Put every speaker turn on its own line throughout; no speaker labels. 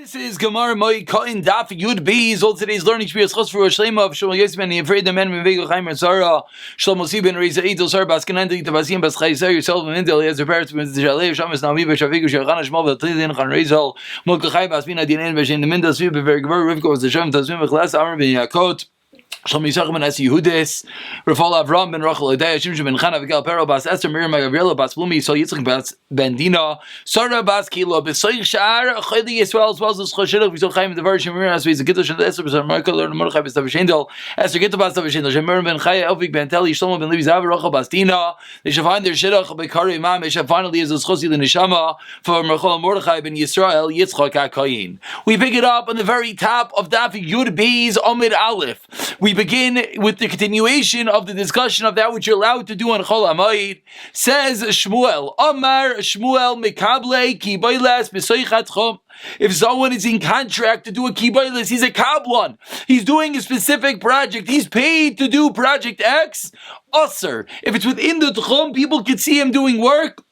This is Gemara Moed Katan Daf Yomi. All today's learning should be a schos for Rosh Hashanah of Shlomo Yosef and the afraid the men Mevego Chaim Zara Shlomo Sibin Reza Idol Sar Baskanandi Tabasim Bas Chayzer yourself and Indel as their parents with the Jalei Shamas Nami Bashavigu Shachana Shmol Vatlin Khan Rezal Moed Katan Basbina Dinan Bashin the Mindas Vib very Rivka was the Shem Tazim Khlas Amr ben Yakot Shlomo Yisachar ben Asi Yehudes Rafal Avram ben Rachel Adai Shimshon ben Chana Vigal Pero Bas Esther Miriam Gabriela Bas Blumi So Yitzchak Bas Ben Dina Sarah Bas Kilo B'Soich Shar Chayli Yisrael as well as Choshelach V'Zol Chaim the Virgin Miriam as V'Zol Gittel Shel Esther B'Zol Markel Lord Mordechai B'Zol Shendel Esther Gittel Bas Shendel Shemir ben Chaya Elvik ben Teli Shlomo ben Levi Zav Rachel Bas Dina they shall find their Shidduch B'Kari Imam they shall finally as Chosi the Neshama for Merchol Mordechai ben Yisrael Yitzchak HaKayin. We pick it up on the very top of Daf Yomi Amid Aleph. We begin with the continuation of the discussion of that which you're allowed to do on Chol HaMoed. Says Shmuel, Amar Shmuel Mekable Kibaylas B'Soichat Chom. If someone is in contract to do a kibaylas, he's a kablan. He's doing a specific project. He's paid to do project X. Usser. If it's within the tchum, people can see him doing work.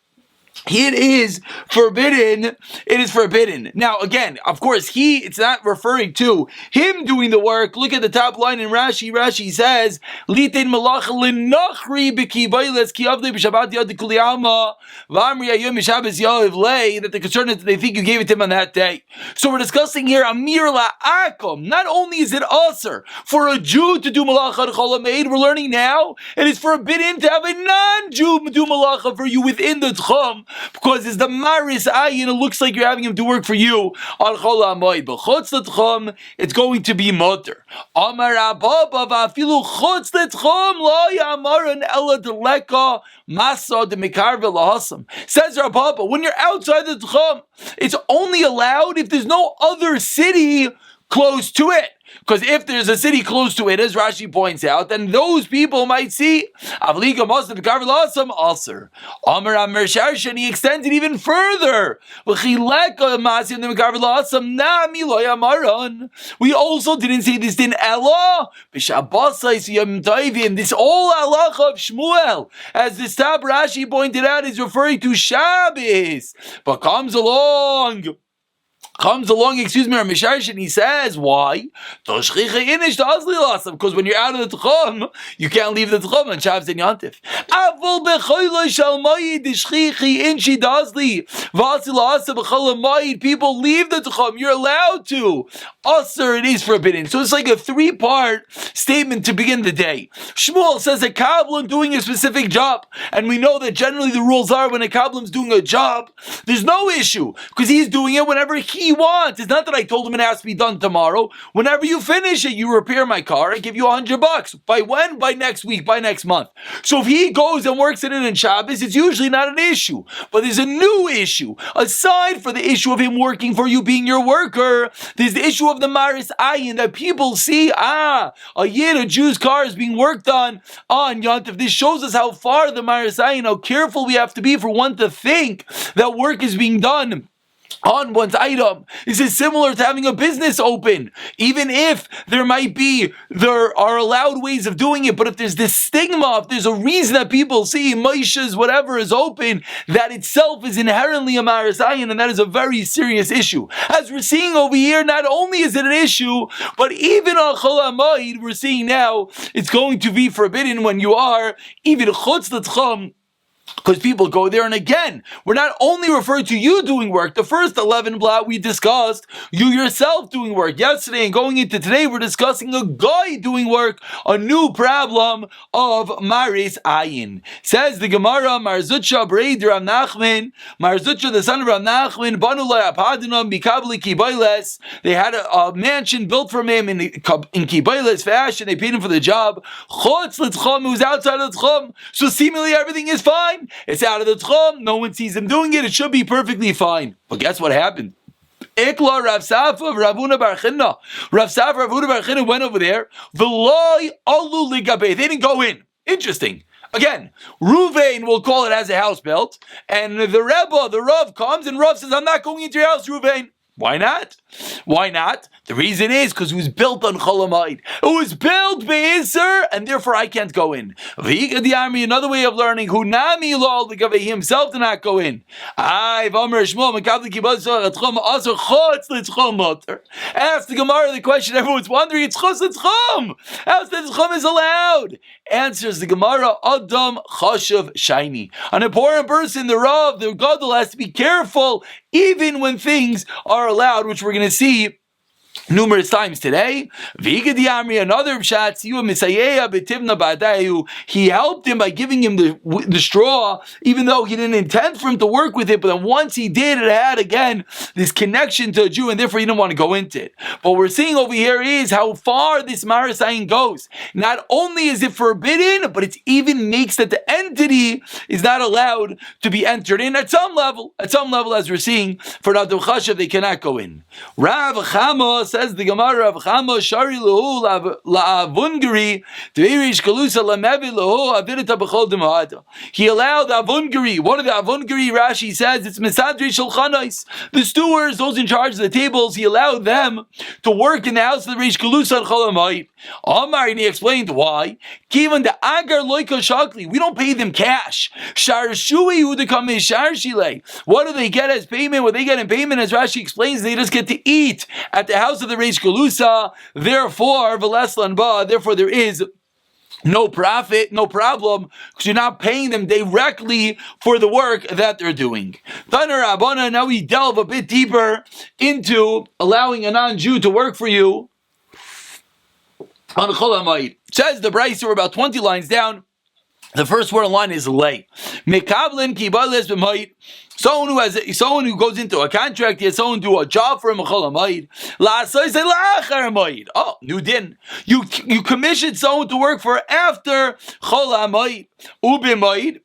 It is forbidden. It is forbidden. Now, again, of course, it's not referring to him doing the work. Look at the top line in Rashi. Rashi says, Litin malacha l'nachri b'kibayles ki avdei b'shabbat yad kuli alma v'amri ayom b'shabbos yav lei, that the concern is that they think you gave it to him on that day. So we're discussing here amir la'akom. Not only is it usher for a Jew to do malacha chol hameid, we're learning now, it is forbidden to have a non-Jew do malacha for you within the tchum, because it's the maris ayin, it looks like you're having him do work for you on Chol HaMoed. But chutz l'tchum, it's going to be mutter. Amar Abba v'afilu chutz l'tchum lo yamaran ela deleka masa demikar v'lahasam. Says Abba, when you're outside the tchum, it's only allowed if there's no other city close to it. Because if there's a city close to it, as Rashi points out, then those people might see. Avliga Muslim Karvelasam Aser. Amar Amar Sharshan, he extends it even further. We also didn't say this in Ella. This all halacha of Shmuel, as the Stab Rashi pointed out, is referring to Shabbos. But comes along, Misharsh, and he says, why? Because when you're out of the Tchum, you can't leave the Tchum on Shabbos and Yantif. People leave the Tchum, you're allowed to. Usser, it is forbidden. So it's like a 3-part statement to begin the day. Shmuel says a Kabbalah doing a specific job, and we know that generally the rules are when a Kabbalah is doing a job, there's no issue, because he's doing it whenever he wants. It's not that I told him it has to be done tomorrow. Whenever you finish it, you repair my car, I give you $100. By when? By next week, by next month. So if he goes and works it in Shabbos, it's usually not an issue. But there's a new issue. Aside for the issue of him working for you, being your worker, there's the issue of the Maris Ayin, that people see, a Jew's car is being worked on Yontif. This shows us how far the Maris Ayin, how careful we have to be for one to think that work is being done on one's item. This is similar to having a business open. Even if there are allowed ways of doing it, but if there's this stigma, if there's a reason that people see Moshe's whatever is open, that itself is inherently a Maris Ayin, and that is a very serious issue. As we're seeing over here, not only is it an issue, but even on Chol HaMoed, we're seeing now, it's going to be forbidden when you are even chutz l'tchum, because people go there. And again, we're not only referring to you doing work. The first 11 blot we discussed, you yourself doing work. Yesterday and going into today, we're discussing a guy doing work, a new problem of Maris Ayin. Says the Gemara, Marzucha Breid Rav Nachman, Marzucha the son of Rav Nachman, Banu La'apadinam Bikabli Kibayles. They had a mansion built from him in Kibayles fashion. They paid him for the job. Chutz l'tchum, who's outside of the tchum. So seemingly everything is fine. It's out of the tchum. No one sees him doing it. It should be perfectly fine. But guess what happened? Ikla Rav Safa Ravuna Bar Chinna. Rav Safa Ravuna Bar Chinna went over there. V'loi alu ligabe. They didn't go in. Interesting. Again, Ruvain, we'll call it, has a house built, and the Rebbe, the Rav, comes and Rav says, I'm not going into your house, Ruvain. Why not? Why not? The reason is because it was built on Chol Hamoed. It was built Be'Isser, and therefore I can't go in. Another way of learning, Hunami Lol, he himself did not go in. Ask the Gemara the question everyone's wondering, it's Chos Tzchum. How's the Tzchum is allowed? Answers the Gemara, Adam Chashav Shiny. An important person, the Rav, the Gadol, has to be careful even when things are allowed, which we're going to see numerous times today. Another pshat, he helped him by giving him the straw, even though he didn't intend for him to work with it, but then once he did, it had again this connection to a Jew, and therefore he didn't want to go into it. But what we're seeing over here is how far this Marasayin goes. Not only is it forbidden, but it even makes that the entity is not allowed to be entered in at some level. At some level, as we're seeing, for Adam Chashav, they cannot go in. Rav Chama says the Gemara of Chama Shari Lahu La'avungari Tverish Kalusa Lamevi Lahu Avidita B'chol Demahata. He allowed Avungari. One of the Avungari, Rashi says, it's Mesadri Shulchanais. The stewards, those in charge of the tables, he allowed them to work in the house of the Rish Kalusa and Chol Hamoed. Amar, and he explained why. Given the Agar Loika Shakli, we don't pay them cash. Shar Shui Udakam Shar Shile. What do they get as payment? What they get in payment, as Rashi explains, they just get to eat at the house of the Reish Galusa. Therefore, Veleslan Ba, therefore there is no profit, no problem, because you're not paying them directly for the work that they're doing. Taner Abana, now we delve a bit deeper into allowing a non-Jew to work for you on Chol Hamoed. Says the Bryce, we're about 20 lines down. The first word in line is lay. Mekavlin kibalis b'mayit. Someone who goes into a contract, he has someone do a job for him. Oh, new din. You commissioned someone to work for after Chol Hamoed. Ubimayit.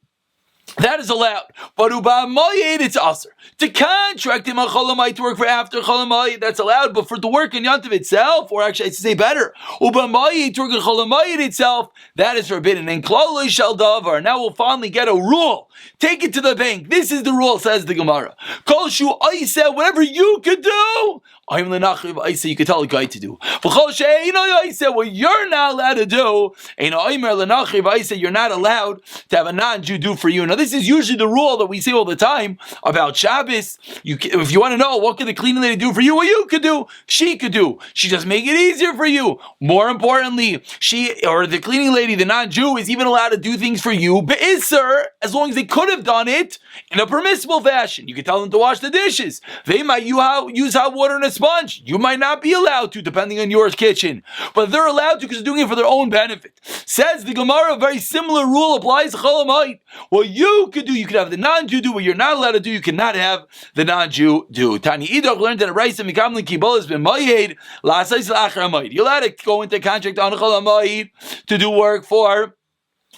That is allowed, but u'ba'mayid it's aser. To contract him on Chol Hamoed to work for after Chol Hamoed, that's allowed, but for to work in Yontiv itself, or actually I should say better, u'ba'mayid to work in Chol Hamoed itself, that is forbidden. And klal shel davar. Now we'll finally get a rule. Take it to the bank. This is the rule, says the Gemara. Kol shu aisa, whatever you could do, you could tell a guy to do. What you're not allowed to do, you're not allowed to have a non-Jew do for you. Now this is usually the rule that we say all the time about Shabbos. If you want to know what can the cleaning lady do for you, what you could do, she could do. She just make it easier for you. More importantly, the cleaning lady, the non-Jew, is even allowed to do things for you, be'isser, as long as they could have done it in a permissible fashion. You could tell them to wash the dishes. They might use hot water and a sponge. You might not be allowed to, depending on your kitchen, but they're allowed to because they're doing it for their own benefit. Says the Gemara, a very similar rule applies to Chol Hamoed. What you could do, you could have the non-Jew do. What you're not allowed to do, you cannot have the non-Jew do. Tani Idach learned that a Raisa Mikamlin Kibol has been Moed La'asais L'achar Hamoed. You're allowed to go into a contract on Chol Hamoed to do work for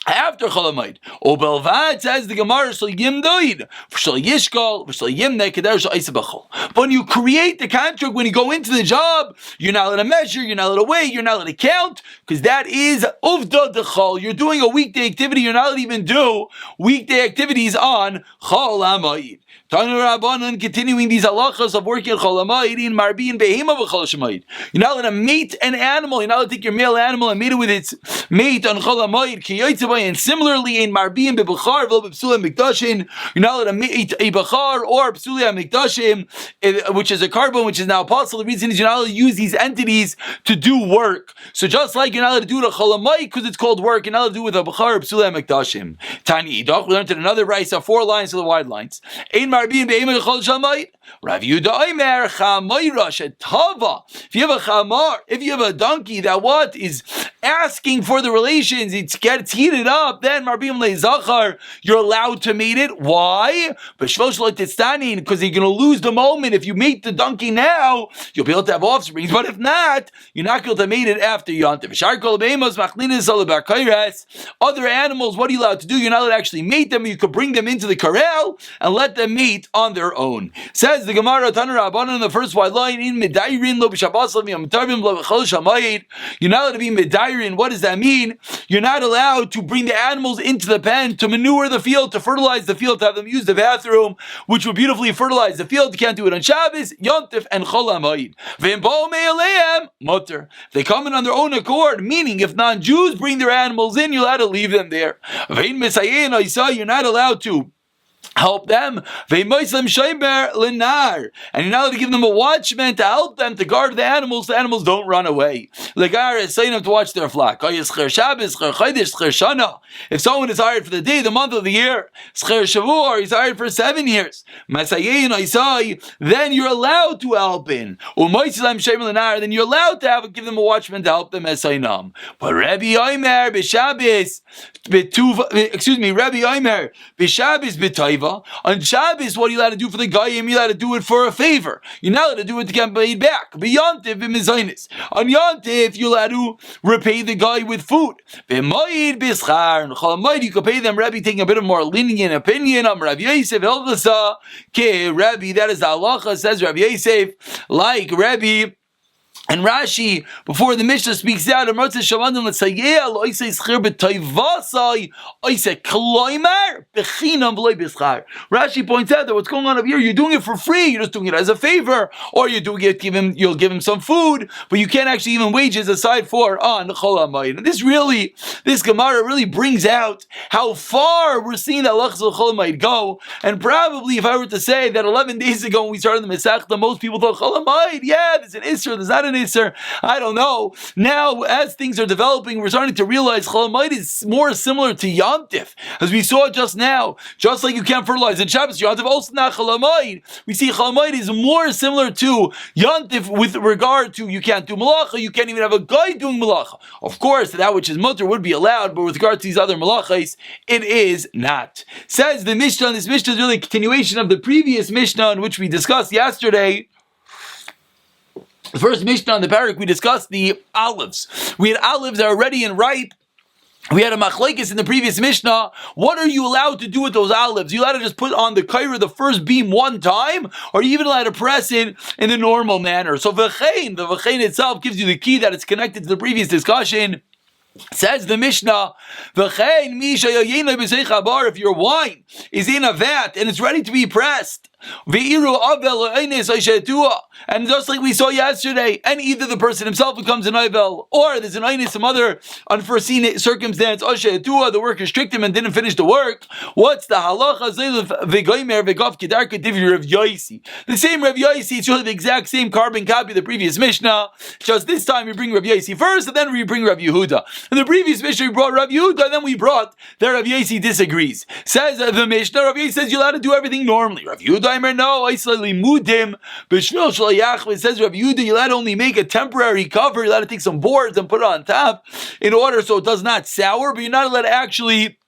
after Chol Hamoed. Obelvad, says the Gemara, shel yimdoid, shel yishkol, shel yimne keder shel isabachol. But when you create the contract, when you go into the job, you're not allowed to measure, you're not allowed to weigh, you're not allowed to count, because that is uvda dechol. You're doing a weekday activity, you're not allowed to even do weekday activities on Chol Hamoed. Tanu Rabbanan, continuing these halachas of working at Chol Hamoed in Marbin Behema v'Chol Hamoed. You're not allowed to mate an animal. You're not allowed to take your male animal and mate it with its mate on Chol Hamoed. And similarly in Marbin Bebechar v'Bepsulah Mikdashim, you're not allowed to mate a Bechar or Psulah Mikdashim, which is a carbon, which is now possible. The reason is you're not allowed to use these entities to do work. So just like you're not allowed to do it at Chol Hamoed because it's called work, you're not allowed to do it with a Bechar or Psulah Mikdashim. Tani Idach, we learned in another Raisa, 4 lines to the wide lines. Marbin Behema Chol Hamoed. Rav Yehuda Omer Chamayra Shetava. If you have a chamar, if you have a donkey that is asking for the relations, it gets heated up, then Marbim Leizachar, you're allowed to mate it. Why? Because you're going to lose the moment. If you mate the donkey now, you'll be able to have offspring. But if not, you're not going to mate it after Yontif. Other animals, what are you allowed to do? You're not allowed to actually mate them. You could bring them into the corral and let them mate on their own. Says Says the Gemara Tanur Rabbanan in the first white line in Medairin lo b'Shabbos Yom Tovim lo b'Chol Shamayid. You're not allowed to be Medairin. What does that mean? You're not allowed to bring the animals into the pen to manure the field, to fertilize the field, to have them use the bathroom, which would beautifully fertilize the field. You can't do it on Shabbos, Yom Tov, and Chol Hamoed. V'Bo Me'aleim Mutter. They come in on their own accord, meaning if non-Jews bring their animals in, you're allowed to leave them there. V'Ein Mesayin Oisa, you're not allowed to help them. And you're not allowed to give them a watchman to help them to guard the animals so the animals don't run away. Legar is saying them to watch their flock. If someone is hired for the day, the month of the year, or he's hired for 7 years, then you're allowed to help in. Then you're allowed to give them a watchman to help them. But Rabbi Omer b'Shabbos, Rabbi Omer b'Shabbos b'Taiva. On Shabbos, what are you allowed to do for the Goyim? You're allowed to do it for a favor. You're not allowed to do it to get paid back. On Yontif, you're allowed to repay the guy with food. Moed Katan, you can pay them. Rabbi taking a bit of more lenient opinion. Rabbi Yosef Elgasa, Rabbi, that is the halacha, says Rabbi Yosef, like Rabbi. And Rashi, before the Mishnah speaks out, Rashi points out that what's going on up here, you're doing it for free, you're just doing it as a favor, or you're doing it, you'll give him some food, but you can't actually even wages aside for on Chol Hamoed. And this Gemara really brings out how far we're seeing that halachas of Chol Hamoed go. And probably, if I were to say that 11 days ago when we started the Masechta, most people thought Chol Hamoed, yeah, there's an Isser, there's not an Isser. I don't know. Now, as things are developing, we're starting to realize Chol Hamoed is more similar to Yom Tif, as we saw just now. Just like you can't fertilize in Shabbos, Yom Tif also not Chol Hamoed. We see Chol Hamoed is more similar to Yom Tif with regard to you can't do malacha, you can't even have a guy doing malacha. Of course, that which is mutter would be allowed, but with regard to these other malachas, it is not. Says the Mishnah, and this Mishnah is really a continuation of the previous Mishnah in which we discussed yesterday. The first Mishnah on the parak, we discussed the olives. We had olives that are ready and ripe. We had a machlekes in the previous Mishnah. What are you allowed to do with those olives? You allowed to just put on the kaira the first beam one time, or are you even allowed to press it in the normal manner? So the v'chein itself gives you the key that it's connected to the previous discussion. Says the Mishnah, if your wine is in a vat and it's ready to be pressed, and just like we saw yesterday, and either the person himself becomes an Ivel, or there's an Einis, some other unforeseen circumstance, the worker tricked him and didn't finish the work. What's the halacha? The same Rav Yosi, it's really the exact same carbon copy of the previous Mishnah, just this time we bring Rav Yosi first, and then we bring Rav Yehuda. In the previous Mishnah we brought Rav Yehuda, and then we brought that Rav Yosi disagrees. Says the Mishnah, Rav Yosi says you're allowed to do everything normally. Rav Yehuda, no, I slightly mudim. It says Rav Yehuda, you're allowed to only make a temporary cover. You're allowed to take some boards and put it on top in order so it does not sour, but you're not allowed to actually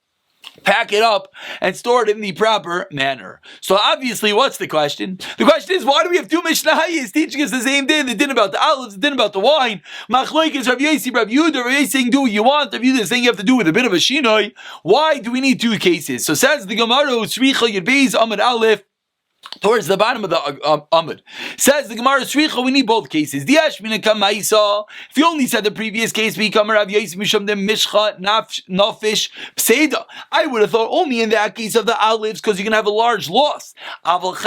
pack it up and store it in the proper manner. So obviously, what's the question? The question is, why do we have two Mishnahs teaching us the same day? The din about the olives, the din about the wine. Machlokes Rav Yosi, Rav Yehuda. Rav Yosi saying do what you want. Rav Yehuda saying you have to do with a bit of a shinoi. Why do we need two cases? So says the Gemara, Tzricha Yud Beis Amud Aleph, towards the bottom of the Amud. Says the Gemara, Sricha, we need both cases. If you only said the previous case, I would have thought only in that case of the olives, because you can have a large loss. It's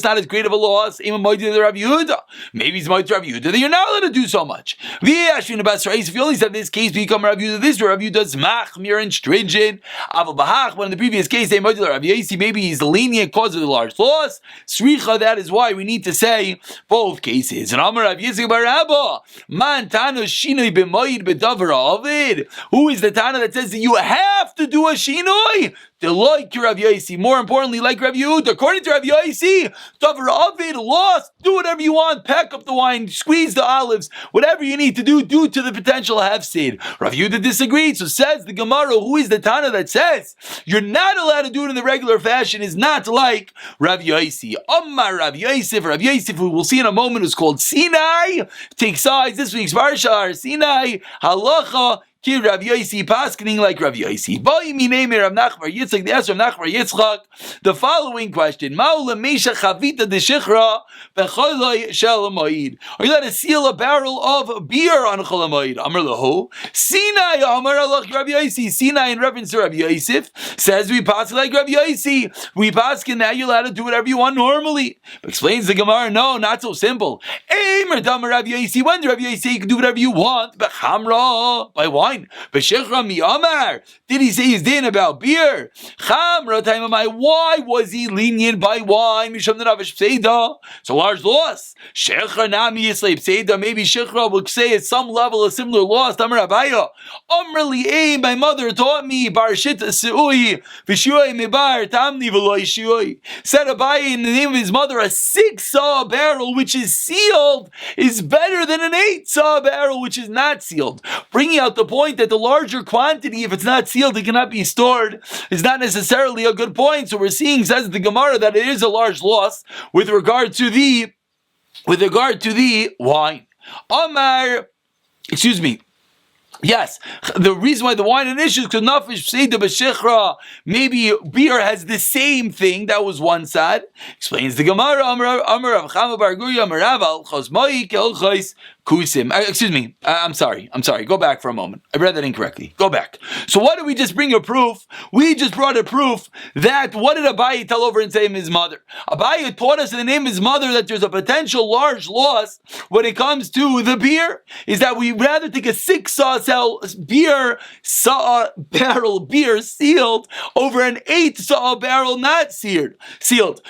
not as great of a loss. Maybe it's Rav Yehuda that you're not allowed to do so much. If you only said this case, this Rav Yehuda is machmir and stringent. But in the previous case, maybe he's lenient because of the large loss. Sricha, that is why we need to say both cases. And Amar Rav Yitzchak bar Abba, man tana shinoi b'moed b'davar ha'avid. Who is the Tana that says that you have to do a shinoi? Like Rav Yosi, more importantly, like Rav Yehuda. According to Rav Yosi, davar ha'avid, lost. Do whatever you want. Pack up the wine, squeeze the olives, whatever you need to do to the potential hefsid. Rav Yehuda disagreed. So says the Gemara, who is the Tana that says you're not allowed to do it in the regular fashion? Is not like Rav Yosi. Omar Rav Yosef, Rav Yosef, who we'll see in a moment, is called Sinai. Take sides this week's Parsha, Sinai, Halacha, Ki Rav Yosi paskening like Rav Yosi. Ba'imi name Rav Nachman Bar Yitzchak. The answer of Nachman Bar Yitzchak. The following question: Ma'ula Meisha Chavita de Shichra b'Choloi Shel Moed. Are you allowed to seal a barrel of beer on Chol Moed? Amar Lahu. Sinai Amar Alach Rav Yosi. Sinai in reference to Rav Yosef says we paskin like Rav Yosi. We paskin now you're allowed to do whatever you want normally. Explains the Gemara. No, not so simple. Eimer Damar Rav Yosi. When Rav Yosi you can do whatever you want. B'Chamra by wine. B'Shechra Mi Amar. Did he say his din about beer? Chamra time of my. Why was he lenient by wine? Misham Naravish Pseida. So large loss. Shechra Nami Yislay Pseida. Maybe Shechra will say at some level a similar loss. Tamar Abaya. Amrli A. My mother taught me Barshit Seui. Vishui Mibar Tamni Veloy Shui. Said Abaya in the name of his mother, a 6-saw barrel which is sealed is better than an 8-saw barrel which is not sealed. Bringing out the point that the larger quantity, if it's not sealed, it cannot be stored, is not necessarily a good point. So we're seeing, says the Gemara, that it is a large loss with regard to the wine. Amar, excuse me. Yes, the reason why the wine an issue is because nafish pseida b'shechra, maybe beer has the same thing. That was one side. Explains the Gemara. Amar Rav Chama Bar Gurya Amar Rav al chosmoi kel chos kusim. Excuse me. I'm sorry. Go back for a moment. I read that incorrectly. Go back. So what did we just bring a proof? We just brought a proof that what did Abaye tell over and say him his mother? Abaye taught us in the name of his mother that there's a potential large loss when it comes to the beer. Is that we rather take a 6-saw barrel beer sealed over an 8-saw barrel not sealed.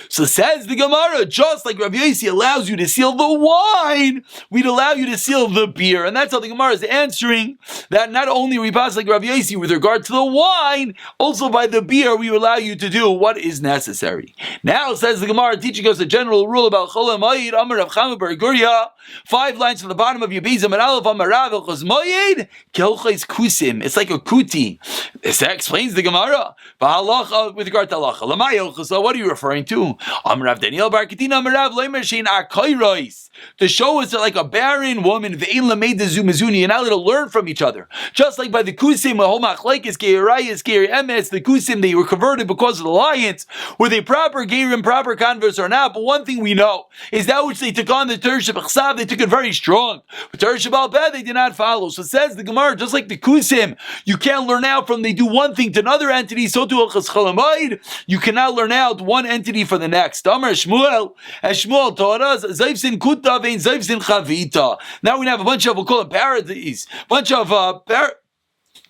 So says the Gemara, just like Rabbi Yosi allows you to seal the wine, we'd allow you to seal the beer. And that's how the Gemara is answering that not only we pass like Rabbi Yosi with regard to the wine, also by the beer we allow you to do what is necessary. Now says the Gemara, teaching us a general rule about Chol Moed, Amar Rav Chama Bar Gurya, 5 lines from the bottom of Yebez Amar Aleph Amar Rav Chos Moed, Kelchais Kusim. It's like a kuti. This explains the Gemara. With regard to halacha, so what are you referring to? Amar Rav Daniel Bar Katina Amar Rav Leimer Shein Akoyros. To show us that like a barren woman, you're not allowed to learn from each other. Just like by the kusim, the kusim, they were converted because of the alliance, were they proper gerim, proper converts or not? But one thing we know is that which they took on the Tershab Chsav, they took it very strong. But Tershab Al-Peh, they did not follow. So says the Gemara, just like the kusim, you can't learn out from they do one thing to another entity, so to Chas Chol Moed, you cannot learn out one entity for the next. Amar Shmuel, as Shmuel taught us, Zayvsin Kuta vein Zayvsin Chavita. Now we have a bunch of, we'll call it parodies, bunch of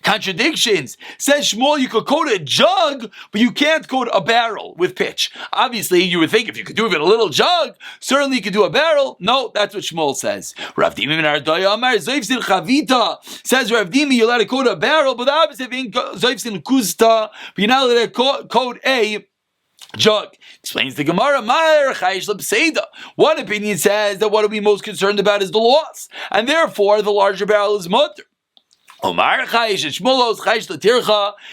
contradictions. Says Shmuel, you could coat a jug, but you can't coat a barrel with pitch. Obviously, you would think if you could do even a little jug, certainly you could do a barrel. No, that's what Shmuel says. Rav Dimi ben Ardaya Amar Zoifsin Chavita. Says Rav Dimi, you're allowed to coat a barrel, but obviously Zoifsin Kuzta, but you're not allowed to coat a jug. Explains the Gemara, one opinion says that what are we most concerned about is the loss, and therefore the larger barrel is mutter.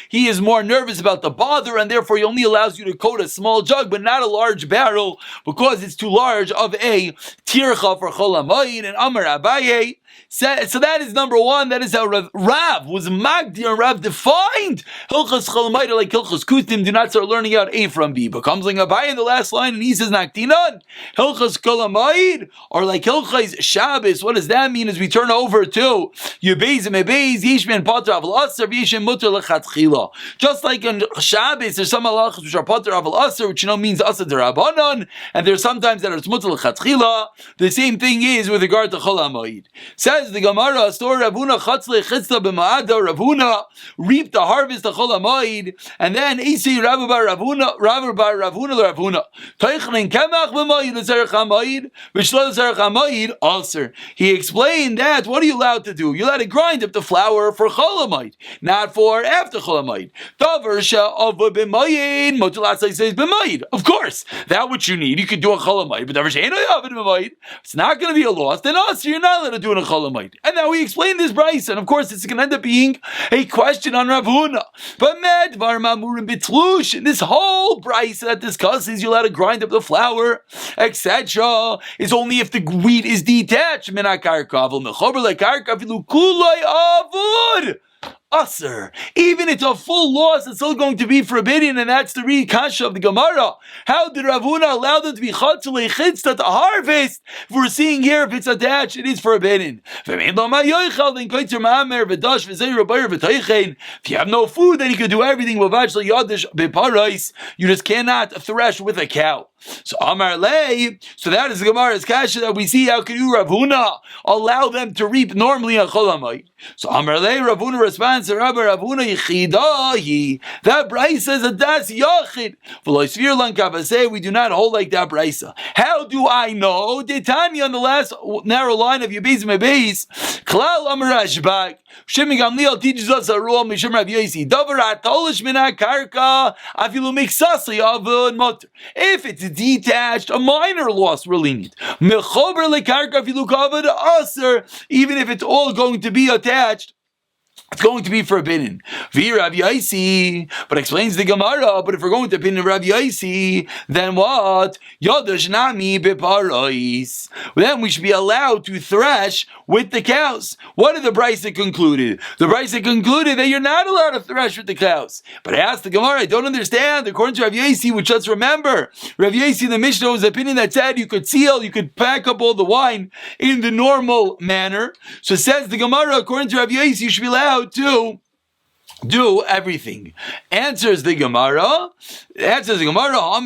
He is more nervous about the bother, and therefore he only allows you to coat a small jug, but not a large barrel, because it's too large of a tircha for Chol Moed. And Amar Abaye. So that is number one. That is how Rav was Magdir and Rav defined Hilchas Chol Moed like Hilchas Kutim. Do not start learning out A from B. But comes like Abaye in the last line, and he says Naktinan Hilchas Chol Moed or like Hilchas Shabbos. What does that mean? As we turn over to Yebez and Mebez, Yishman Pater Aval Aser, Yishman Mutter Lechatchila. Just like on Shabbos, there's some halachas which are Pater Aval Aser, which means Aser Derabanan, and there's sometimes that it's Mutter Lechatchila. The same thing is with regard to Chol Moed. Says the Gemara, story Ravuna Chatzle Chitzla b'Ma'ada. Ravuna reaped the harvest of Chol Moed, and then Isi Rav bar Ravuna l'Ravuna Teichlen Kemach b'Moed l'Zerach HaMoed v'Shlo l'Zerach HaMoed Aser. He explained that what are you allowed to do? You're allowed to grind up the flour for Chol Moed, not for after Chol Moed. Davar she'ov b'Moed motulasai says b'Moed. Of course, that what you need. You could do a Chol Moed, but davar she'eno yav b'Moed. It's not going to be a loss. Then also you're not allowed to do it in a Chol Moed. And now we explain this brayso, and of course it's going to end up being a question on Rav Huna. But medvar mamurim bitlush, in this whole brayso that discusses you're allowed to grind up the flour, etc., is only if the wheat is detached. Minakarka avul mechober lekarka afilu kulay avud. Aser. Even it's a full loss, it's still going to be forbidden, and that's the kasha of the Gemara. How did Rav Huna allow them to be chatzul chitzta to harvest? If we're seeing here, if it's attached, it is forbidden. If you have no food, then you can do everything. You just cannot thresh with a cow. So Amar Lei, so that is the Gemara's kasha that we see. How can you, Rav Huna, allow them to reap normally on Chol Hamoed? So Amar Lei, Rav Huna responds, Rabbi Rav Huna yichidahi. That brayso says that that's yachid. V'lo svir lan kavaseh. We do not hold like that brayso. How do I know? Detanya on the last narrow line of Yebez Mebez. Klal Amar Ashbak. Shimon Gamliel teaches us a rule. Mishum Rav Yosi. Davar atolish min hakarka afilu miksasi avud moter. If it's detached, a minor loss we're lenient. Mechober lekarka afilu kavod aser. Even if it's all going to be attached, it's going to be forbidden. Rav Yosi, but explains the Gemara. But if we're going to opinion of Rav Yosi, then what? Yodash nami beparais. Then we should be allowed to thresh with the cows. What did the brayso concluded? The brayso concluded that you're not allowed to thresh with the cows. But I asked the Gemara, I don't understand. According to Rav Yosi, which let's remember, Rav Yosi, the Mishnah was opinion that said you could seal, you could pack up all the wine in the normal manner. So says the Gemara, according to Rav Yosi, you should be allowed to do everything. Answers the Gemara. Amar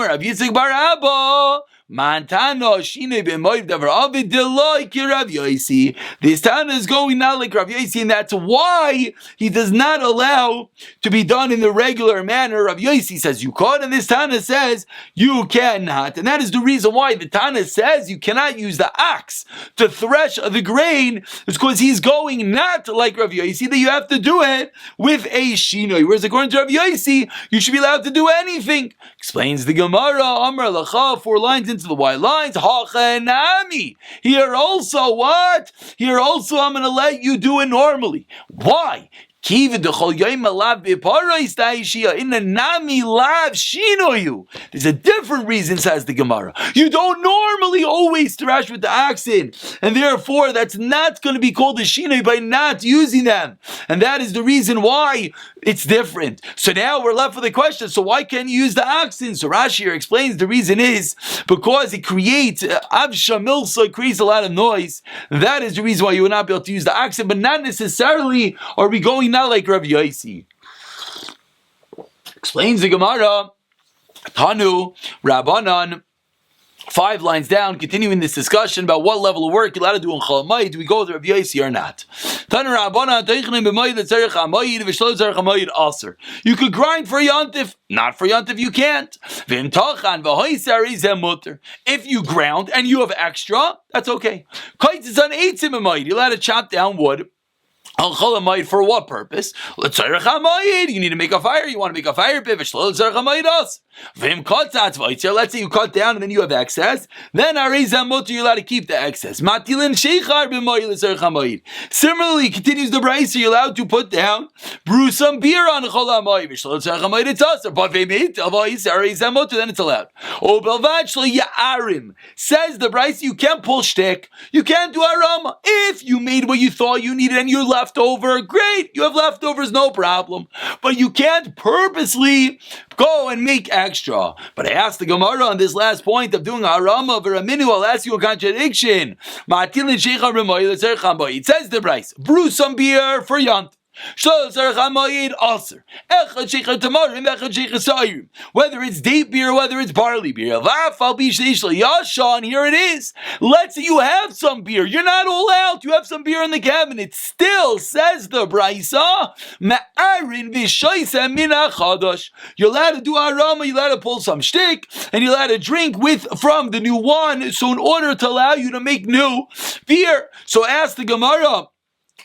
Rav Yitzchak bar Abba. Mantano shine b'moed davar avid deloi ki Rav Yosi. This Tana is going not like Rav Yosi, and that's why he does not allow to be done in the regular manner. Rav Yosi says you could, and this Tana says you cannot, and that is the reason why the Tana says you cannot use the ox to thresh the grain. It's because he's going not like Rav Yosi that you have to do it with a shinoi. Whereas according to Rav Yosi, you should be allowed to do anything. Explains the Gemara. Amar lacha, 4 lines into the white lines. Hachanami. Here also what? Here also I'm going to let you do it normally. Why? In the nami lav shinoyu. There's a different reason, says the Gemara. You don't normally always thresh with the oxen, and therefore that's not going to be called a shinoy by not using them. And that is the reason why it's different. So now we're left with a question. So why can't you use the oxen? So Rashi here explains the reason is because it creates avsha milsa, creates a lot of noise. That is the reason why you will not be able to use the oxen, but not necessarily are we going not like Rav Yosi. Explains the Gemara, Tanu, Rabbanan, 5 lines down, continuing this discussion about what level of work you're allowed to do in Chol Hamoed. Do we go with Rav Yosi or not? Tanu Rabbanan, you could grind for Yontif, not for Yontif you can't. If you ground and you have extra, that's okay. You're allowed to chop down wood on Chol Hamoed for what purpose? You need to make a fire. You want to make a fire pit. Let's say you cut down and then you have excess. Then you're allowed to keep the excess. Similarly, continues the brayso, you're allowed to put down, brew some beer on Chol Hamoed. It's also, but then it's allowed. Says the brayso, you can't pull shtick. You can't do arama. If you made what you thought you needed and you're left over, great, you have leftovers, no problem. But you can't purposely go and make extra. But I asked the Gemara on this last point of doing harama v'raminu, I'll ask you a contradiction. It says the price, brew some beer for Yont. Whether it's date beer, whether it's barley beer, here it is. Let's say you have some beer. You're not all out. You have some beer in the cabinet. Still, says the brayso, you're allowed to do arama. You're allowed to pull some shtick, and you're allowed to drink from the new one. So, in order to allow you to make new beer, so ask the Gemara.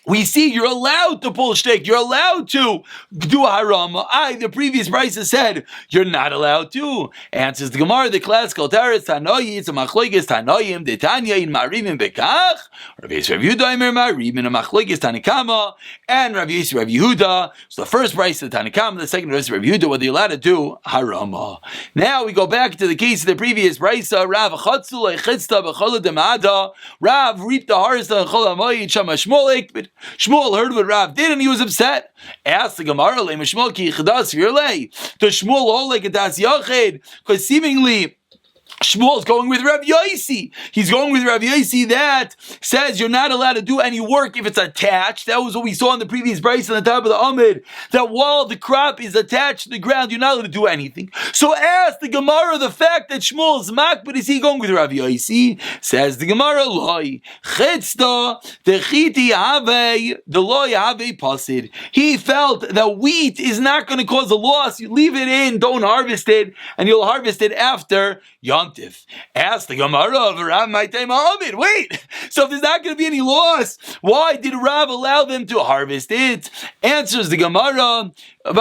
We see you're allowed to pull shtick, you're allowed to do a harama. The previous brayso said you're not allowed to. Answers the Gemara, the classical teretz Tanoyi, it's a machloikis Tanoyim, the Tanya in Marimim Bekach, Rav Yisrael Rav Yehuda Imer Marimim, a machloikis Tanakama, and Rav Yisrael Rav Yehuda. So the first brayso the Tanakama, the second Rav Yisrael Rav Yehuda, whether you're allowed to do harama. Now we go back to the case of the previous brayso. Rav Chatzul Chitzta B'Chol Demada. Rav reaped the harvest on Chol Hamoed Shama Shmolek. Makbid. Shmuel heard what Rav did and he was upset. Asked the Gemara, Le Shmuel ki Chadas Virle. Does Shmuel hold like a Das Yachid? Because seemingly Shmuel's going with Rav Yosi. He's going with Rav Yosi that says you're not allowed to do any work if it's attached. That was what we saw in the previous brace on the top of the Amid, that while the crop is attached to the ground, you're not allowed to do anything. So ask the Gemara the fact that Shmuel's makbid, is he going with Rav Yosi? Says the Gemara, Loi. Chetzda, dechiti have, the loy have pasid. He felt that wheat is not going to cause a loss. You leave it in, don't harvest it, and you'll harvest it after Yontif. Ask the Gemara of Rav Maitai Ma'amid. Wait, so if there's not going to be any loss, why did Rav allow them to harvest it? Answers the Gemara, you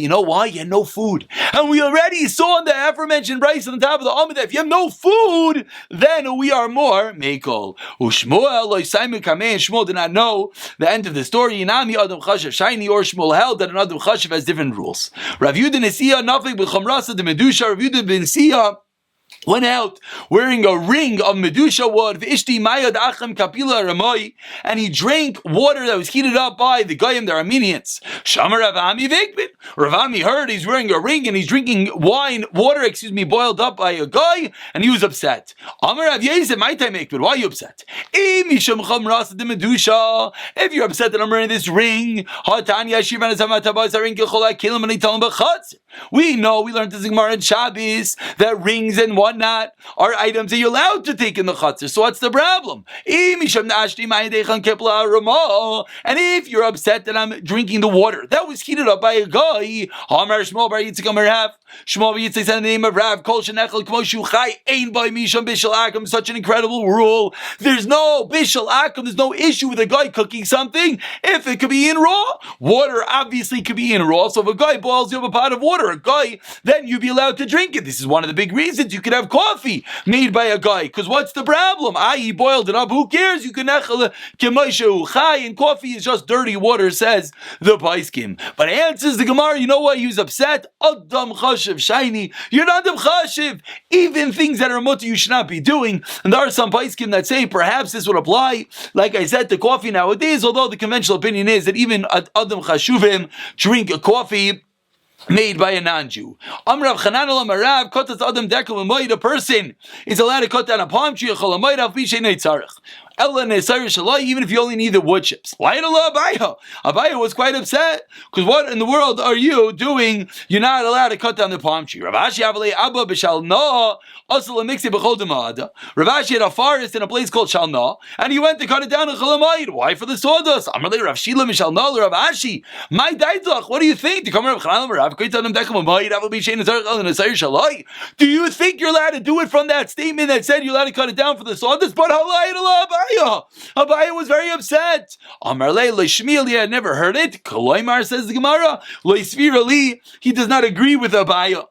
know why? You had no food. And we already saw in the aforementioned price on the top of the Amid that if you have no food, then we are more Meikol. Shmuel did not know the end of the story. Inami Adam Chashav Shiny, or Shmuel held that an Adam Chashav has different rules. Rav Yudan Nesiya, nothing but Chamrasa the Medusha. Rav Yudan ben Siya went out wearing a ring of medusha wood, and he drank water that was heated up by the Goyim, the Armenians. Ravami heard he's wearing a ring and he's drinking water, boiled up by a guy, and he was upset. Why are you upset? If you're upset that I'm wearing this ring, we learned this in Gemara and Shabbos that rings and whatnot are items that you're allowed to take in the chutzner. So what's the problem? And if you're upset that I'm drinking the water that was heated up by a guy, Shmuel bar Yitzchak said in the name of Rav, such an incredible rule. There's no bishul akum, there's no issue with a guy cooking something if it could be in raw. Water obviously could be in raw, so if a guy boils you up a pot of water, a guy, then you'd be allowed to drink it. This is one of the big reasons you could have coffee made by a guy, because what's the problem? He boiled it up, who cares? You can and coffee is just dirty water, says the Paiskim. But answers the Gemara, you know why he was upset? Adam Chashiv Shiny, you're not Adam Chashiv. Even things that are mutter you should not be doing, and there are some Paiskim that say perhaps this would apply, like I said, to coffee nowadays, although the conventional opinion is that even Adam Chashuvim drink a coffee made by a non-Jew. A person is allowed to cut down a palm tree, even if you only need the wood chips. Abaya was quite upset, because what in the world are you doing? You're not allowed to cut down the palm tree. Ravashi had a forest in a place called Shalna, and he went to cut it down in Chalamayid. Why? For the sawdust. What do you think? Do you think you're allowed to do it from that statement that said you're allowed to cut it down for the sawdust? But Abaya was very upset. He had never heard it. Koloimar, says the Gemara, he does not agree with Abaya.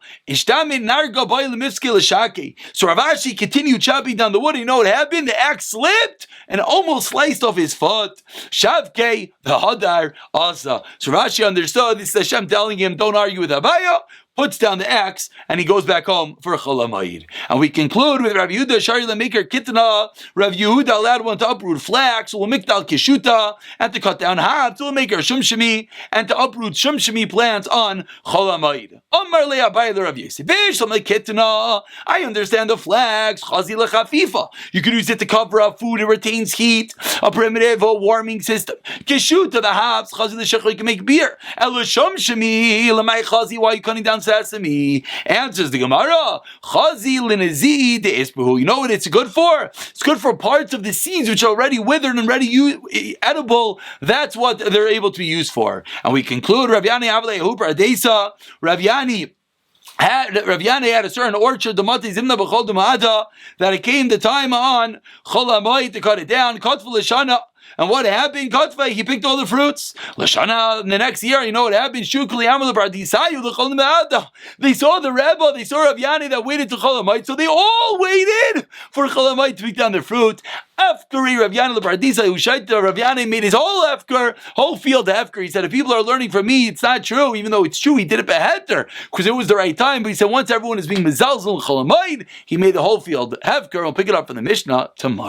So Rav Ashi continued chopping down the wood. You know what happened? The axe slipped and almost sliced off his foot. Shavke, the Hadar, Asa. So Rav Ashi understood this is Hashem telling him, don't argue with Abaya, puts down the axe, and he goes back home for a Cholamayid. And we conclude with Rav Yehuda, Shari Lemaker Kitna. Rav Yehuda allowed one to uproot flax, Mikdal Kishuta, and to cut down hops, Maker Shumshimi, and to uproot Shumshimi plants on Cholamayid. Omar Le Abai Le Rav Yosef, Kitna. I understand the flax, Chazi Lechafifa. You can use it to cover up food, it retains heat, a primitive warming system. Kishuta, the hops, Chazi Leshachar, you can make beer. Elo Shumshimi, Lemai Chazi, why are you cutting down sesame? Answers the Gemara, Chazi Linazid Ispuhu. You know what it's good for? It's good for parts of the seeds which are already withered and ready edible. That's what they're able to be used for. And we conclude, Rav Yani Avle Hupra Adesa, Rav Yani had a certain orchard, the Mati Zimna B'chol Dumada, that it came the time on Cholamayid to cut it down, Kotful Lashana. And what happened? Kotfei, he picked all the fruits. Lashana, in the next year, you know what happened? Shukli Amal Bardisayu, they saw the Rebbe, they saw Rav Yani that waited to Cholamayid, so they all waited for Cholamayid to pick down the fruit. Afkari Rav Yani Lepardisa, who shaita Rav Yani made his whole field Afkar. He said, if people are learning from me, it's not true, even though it's true, he did it beheter, because it was the right time. But he said, once everyone is being mezalzel Cholamayid, he made the whole field Afkar. We'll pick it up from the Mishnah tomorrow.